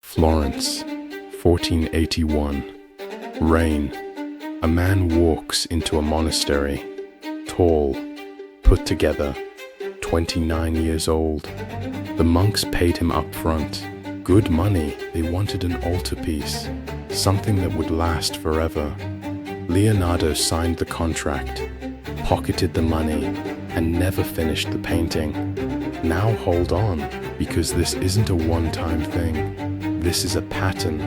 Florence, 1481. Rain. A man walks into a monastery, tall, put together, 29 years old. The monks paid him up front. Good money. They wanted an altarpiece, something that would last forever. Leonardo signed the contract, pocketed the money, and never finished the painting. Now hold on, because this isn't a one-time thing. This is a pattern,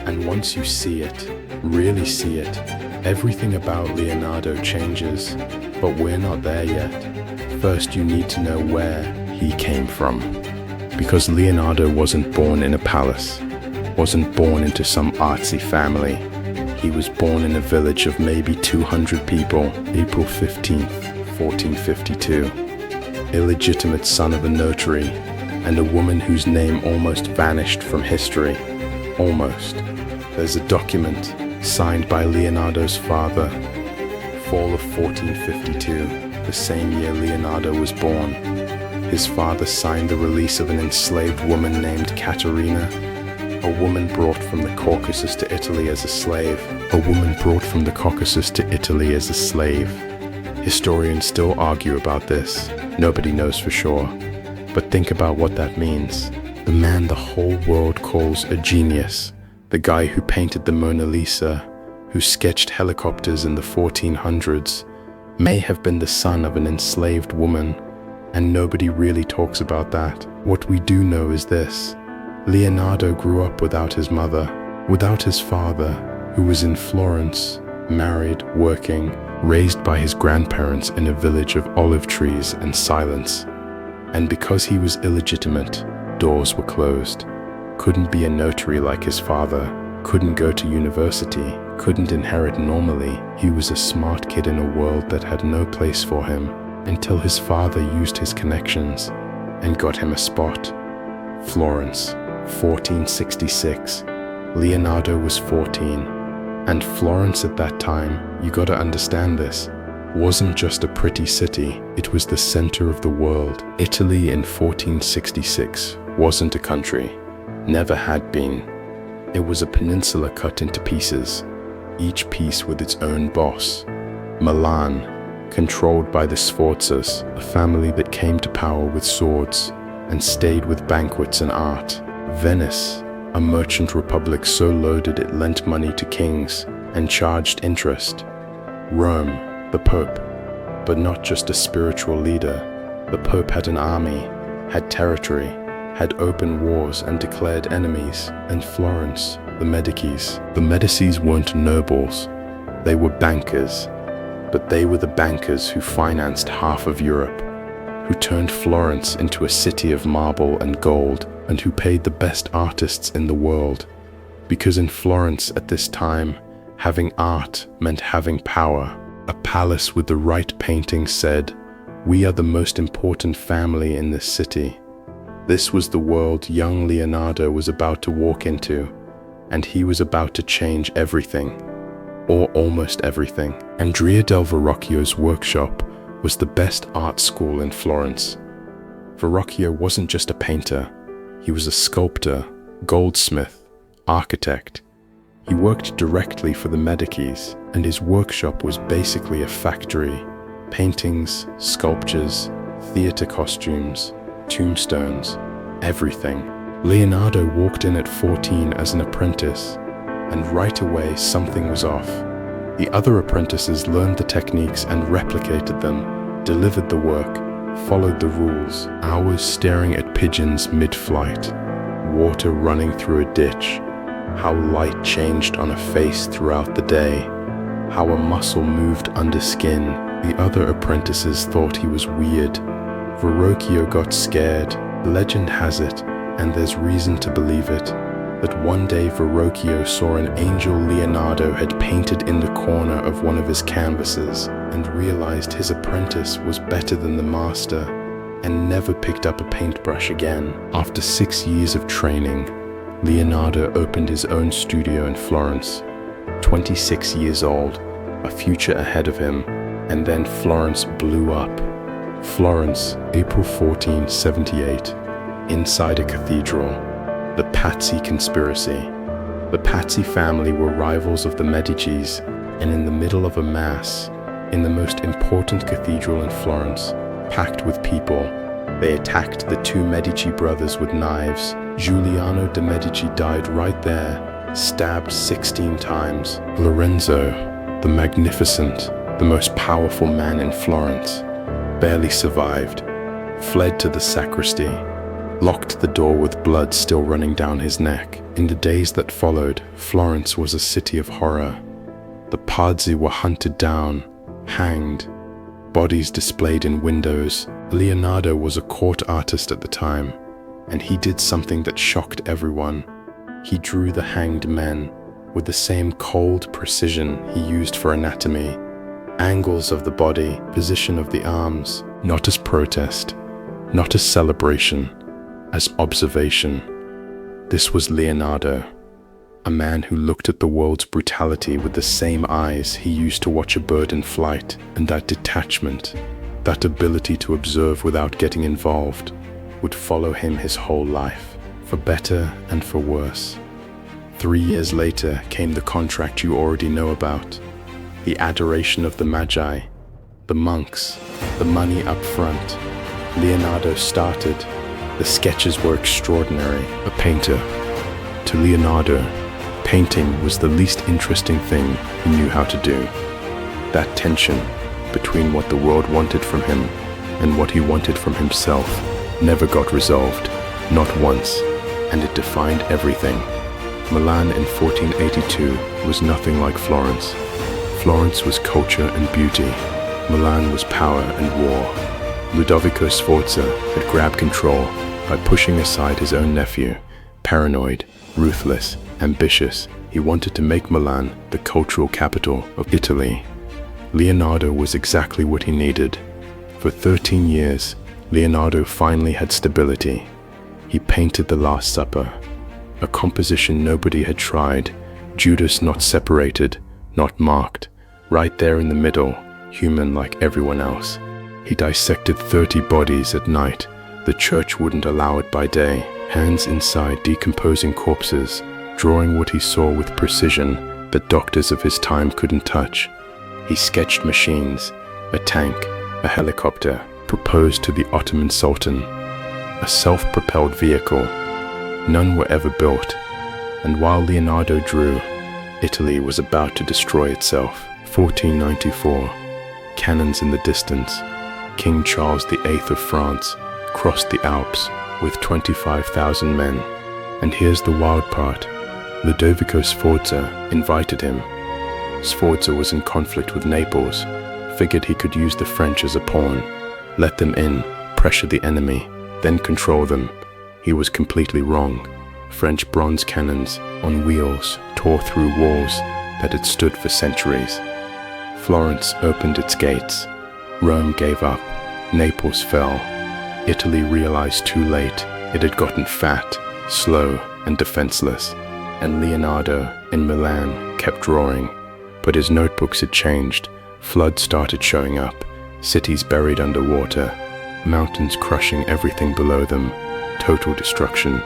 and once you see it, really see it, everything about Leonardo changes. But we're not there yet. First, you need to know where he came from. Because Leonardo wasn't born in a palace, wasn't born into some artsy family. He was born in a village of maybe 200 people, April 15th, 1452. Illegitimate son of a notary, and a woman whose name almost vanished from history. Almost. There's a document signed by Leonardo's father, fall of 1452, the same year Leonardo was born. His father signed the release of an enslaved woman named Caterina, a woman brought from the Caucasus to Italy as a slave. A woman brought from the Caucasus to Italy as a slave. Historians still argue about this. Nobody knows for sure. But think about what that means. The man the whole world calls a genius, the guy who painted the Mona Lisa, who sketched helicopters in the 1400s, may have been the son of an enslaved woman, and nobody really talks about that. What we do know is this: Leonardo grew up without his mother, without his father, who was in Florence, married, working, raised by his grandparents in a village of olive trees and silence. And because he was illegitimate, doors were closed. Couldn't be a notary like his father, couldn't go to university, couldn't inherit normally. He was a smart kid in a world that had no place for him, until his father used his connections and got him a spot. Florence, 1466. Leonardo was 14. And Florence at that time, you gotta understand this, wasn't just a pretty city, it was the center of the world. Italy in 1466 wasn't a country, never had been. It was a peninsula cut into pieces, each piece with its own boss. Milan, controlled by the Sforzas, a family that came to power with swords and stayed with banquets and art. Venice, a merchant republic so loaded it lent money to kings and charged interest. Rome, the Pope, but not just a spiritual leader. The Pope had an army, had territory, had open wars and declared enemies. And Florence, the Medicis. The Medicis weren't nobles, they were bankers. But they were the bankers who financed half of Europe, who turned Florence into a city of marble and gold, and who paid the best artists in the world. Because in Florence at this time, having art meant having power. A palace with the right paintings said, "We are the most important family in this city." This was the world young Leonardo was about to walk into, and he was about to change everything, or almost everything. Andrea del Verrocchio's workshop was the best art school in Florence. Verrocchio wasn't just a painter, he was a sculptor, goldsmith, architect. He worked directly for the Medicis, and his workshop was basically a factory. Paintings, sculptures, theater costumes, tombstones, everything. Leonardo walked in at 14 as an apprentice, and right away something was off. The other apprentices learned the techniques and replicated them, delivered the work, followed the rules. Hours staring at pigeons mid-flight, water running through a ditch, how light changed on a face throughout the day, how a muscle moved under skin. The other apprentices thought he was weird. Verrocchio got scared. Legend has it, and there's reason to believe it, that one day Verrocchio saw an angel Leonardo had painted in the corner of one of his canvases and realized his apprentice was better than the master and never picked up a paintbrush again. After 6 years of training, Leonardo opened his own studio in Florence. 26 years old, a future ahead of him, and then Florence blew up. Florence, April 1478, inside a cathedral. the Pazzi conspiracy. The Pazzi family were rivals of the Medicis, and in the middle of a mass, in the most important cathedral in Florence, packed with people, they attacked the two Medici brothers with knives. Giuliano de' Medici died right there, stabbed 16 times. Lorenzo, the magnificent, the most powerful man in Florence, barely survived, fled to the sacristy, locked the door with blood still running down his neck. In the days that followed, Florence was a city of horror. The Pazzi were hunted down, hanged, bodies displayed in windows. Leonardo was a court artist at the time, and he did something that shocked everyone. He drew the hanged men with the same cold precision he used for anatomy. Angles of the body, position of the arms, not as protest, not as celebration, as observation. This was Leonardo, a man who looked at the world's brutality with the same eyes he used to watch a bird in flight, and that detachment, that ability to observe without getting involved, would follow him his whole life, for better and for worse. 3 years later came the contract you already know about, the adoration of the Magi, the monks, the money up front. Leonardo started. The sketches were extraordinary. A painter. To Leonardo, painting was the least interesting thing he knew how to do. That tension between what the world wanted from him and what he wanted from himself never got resolved, not once, and it defined everything. Milan in 1482 was nothing like Florence. Florence was culture and beauty. Milan was power and war. Ludovico Sforza had grabbed control by pushing aside his own nephew. Paranoid, ruthless, ambitious, he wanted to make Milan the cultural capital of Italy. Leonardo was exactly what he needed. For 13 years, Leonardo finally had stability. He painted The Last Supper, a composition nobody had tried, Judas not separated, not marked, right there in the middle, human like everyone else. He dissected 30 bodies at night. The church wouldn't allow it by day. Hands inside decomposing corpses, drawing what he saw with precision that doctors of his time couldn't touch. He sketched machines, a tank, a helicopter, proposed to the Ottoman Sultan, a self-propelled vehicle. None were ever built, and while Leonardo drew, Italy was about to destroy itself. 1494, cannons in the distance. King Charles VIII of France crossed the Alps with 25,000 men. And here's the wild part. Ludovico Sforza invited him. Sforza was in conflict with Naples, figured he could use the French as a pawn, let them in, pressure the enemy, then control them. He was completely wrong. French bronze cannons on wheels tore through walls that had stood for centuries. Florence opened its gates. Rome gave up. Naples fell. Italy realized too late it had gotten fat, slow, and defenseless. And Leonardo in Milan kept drawing. But his notebooks had changed. Floods started showing up. Cities buried underwater. Mountains crushing everything below them. Total destruction.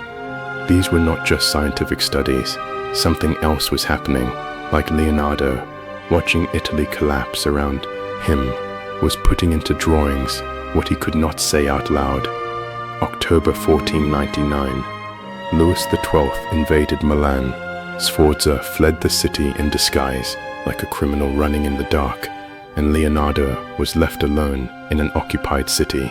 These were not just scientific studies. Something else was happening. Like Leonardo, watching Italy collapse around him, was putting into drawings what he could not say out loud. October 1499. Louis XII invaded Milan. Sforza fled the city in disguise, like a criminal running in the dark, and Leonardo was left alone in an occupied city.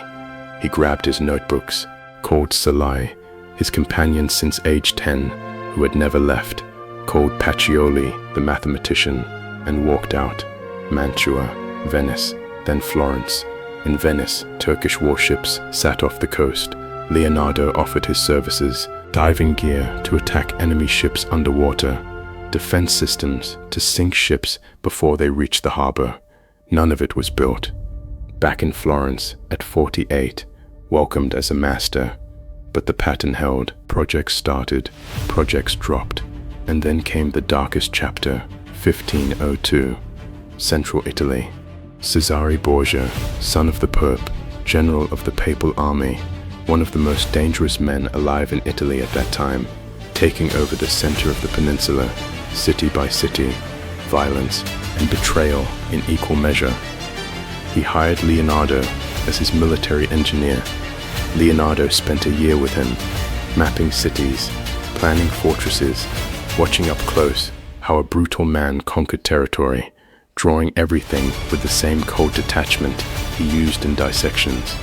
He grabbed his notebooks, called Salai, his companion since age 10, who had never left, called Pacioli, the mathematician, and walked out. Mantua, Venice, then Florence. In Venice, Turkish warships sat off the coast. Leonardo offered his services, diving gear to attack enemy ships underwater, defense systems to sink ships before they reached the harbor. None of it was built. Back in Florence, at 48, welcomed as a master. But the pattern held. Projects started, projects dropped, and then came the darkest chapter, 1502. Central Italy. Cesare Borgia, son of the Pope, general of the papal army, one of the most dangerous men alive in Italy at that time, taking over the center of the peninsula, city by city, violence and betrayal in equal measure. He hired Leonardo as his military engineer. Leonardo spent a year with him, mapping cities, planning fortresses, watching up close how a brutal man conquered territory, drawing everything with the same cold detachment he used in dissections,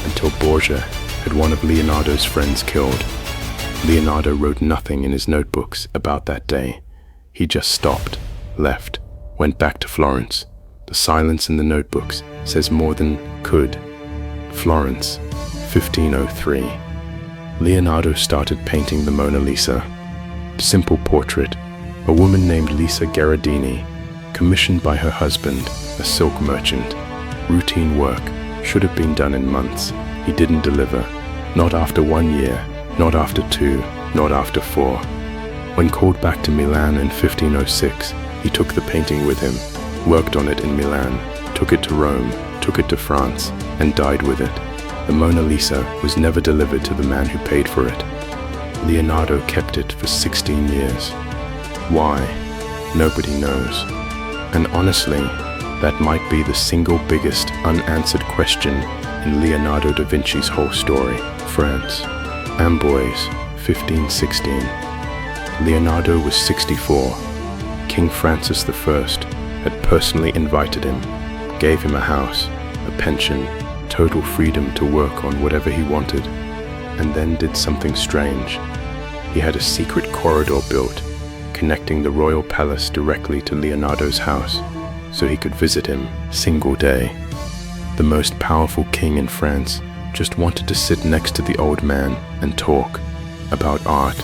until Borgia had one of Leonardo's friends killed. Leonardo wrote nothing in his notebooks about that day. He just stopped, left, went back to Florence. The silence in the notebooks says more than could. Florence, 1503. Leonardo started painting the Mona Lisa. Simple portrait, a woman named Lisa Gherardini, commissioned by her husband, a silk merchant. Routine work, should have been done in months. He didn't deliver. Not after 1 year, not after 2, not after 4. When called back to Milan in 1506, he took the painting with him, worked on it in Milan, took it to Rome, took it to France, and died with it. The Mona Lisa was never delivered to the man who paid for it. Leonardo kept it for 16 years. Why? Nobody knows. And honestly, that might be the single biggest unanswered question in Leonardo da Vinci's whole story. France, Amboise, 1516. Leonardo was 64. King Francis I had personally invited him, gave him a house, a pension, total freedom to work on whatever he wanted, and then did something strange. He had a secret corridor built, connecting the royal palace directly to Leonardo's house, so he could visit him single day. The most powerful king in France just wanted to sit next to the old man and talk about art,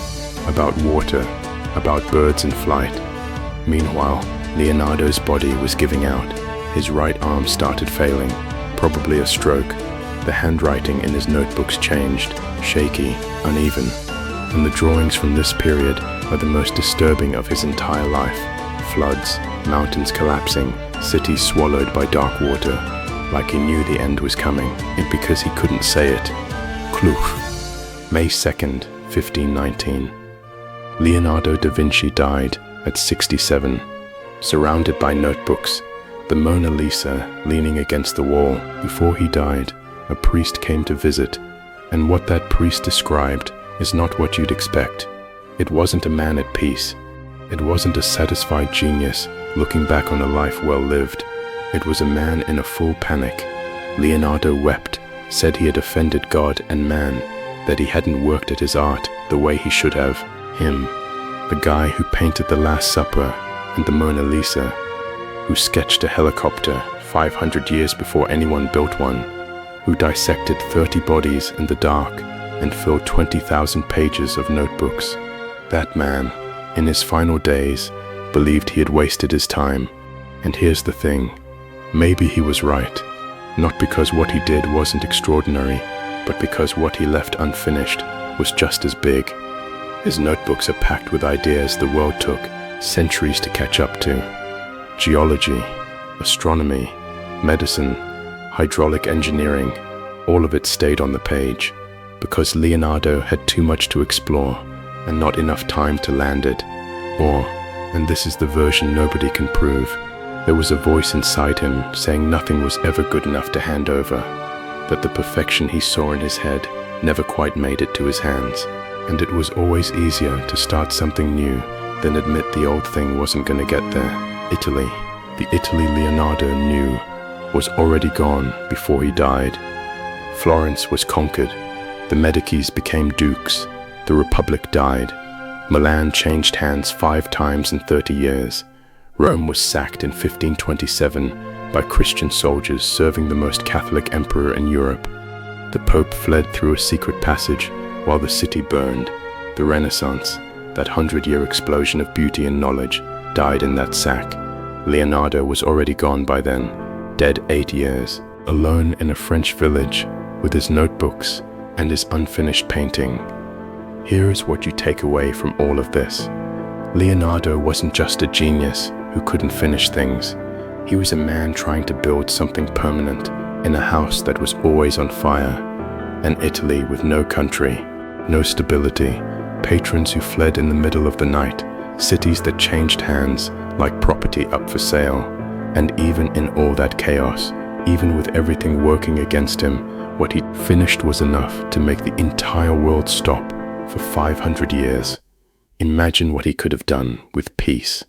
about water, about birds in flight. Meanwhile, Leonardo's body was giving out. His right arm started failing, probably a stroke. The handwriting in his notebooks changed, shaky, uneven. And the drawings from this period are the most disturbing of his entire life. Floods, mountains collapsing, cities swallowed by dark water, like he knew the end was coming, and because he couldn't say it. Kloof, May 2nd, 1519. Leonardo da Vinci died at 67, surrounded by notebooks, the Mona Lisa leaning against the wall. Before he died, a priest came to visit, and what that priest described is not what you'd expect. It wasn't a man at peace. It wasn't a satisfied genius looking back on a life well lived. It was a man in a full panic. Leonardo wept, said he had offended God and man, that he hadn't worked at his art the way he should have. Him, the guy who painted the Last Supper and the Mona Lisa, who sketched a helicopter 500 years before anyone built one, who dissected 30 bodies in the dark and filled 20,000 pages of notebooks. That man, in his final days, believed he had wasted his time. And here's the thing, maybe he was right, not because what he did wasn't extraordinary, but because what he left unfinished was just as big. His notebooks are packed with ideas the world took centuries to catch up to. Geology, astronomy, medicine, hydraulic engineering, all of it stayed on the page, because Leonardo had too much to explore and not enough time to land it. Or, and this is the version nobody can prove, there was a voice inside him saying nothing was ever good enough to hand over, that the perfection he saw in his head never quite made it to his hands, and it was always easier to start something new than admit the old thing wasn't going to get there. Italy, the Italy Leonardo knew, was already gone before he died. Florence was conquered, the Medicis became dukes, the Republic died, Milan changed hands 5 times in 30 years, Rome was sacked in 1527 by Christian soldiers serving the most Catholic emperor in Europe. The Pope fled through a secret passage while the city burned. The Renaissance, that 100-year explosion of beauty and knowledge, died in that sack. Leonardo was already gone by then, dead 8 years, alone in a French village with his notebooks and his unfinished painting. Here is what you take away from all of this. Leonardo wasn't just a genius who couldn't finish things. He was a man trying to build something permanent in a house that was always on fire, an Italy with no country, no stability, patrons who fled in the middle of the night, cities that changed hands like property up for sale. And even in all that chaos, even with everything working against him, what he finished was enough to make the entire world stop for 500 years. Imagine what he could have done with peace.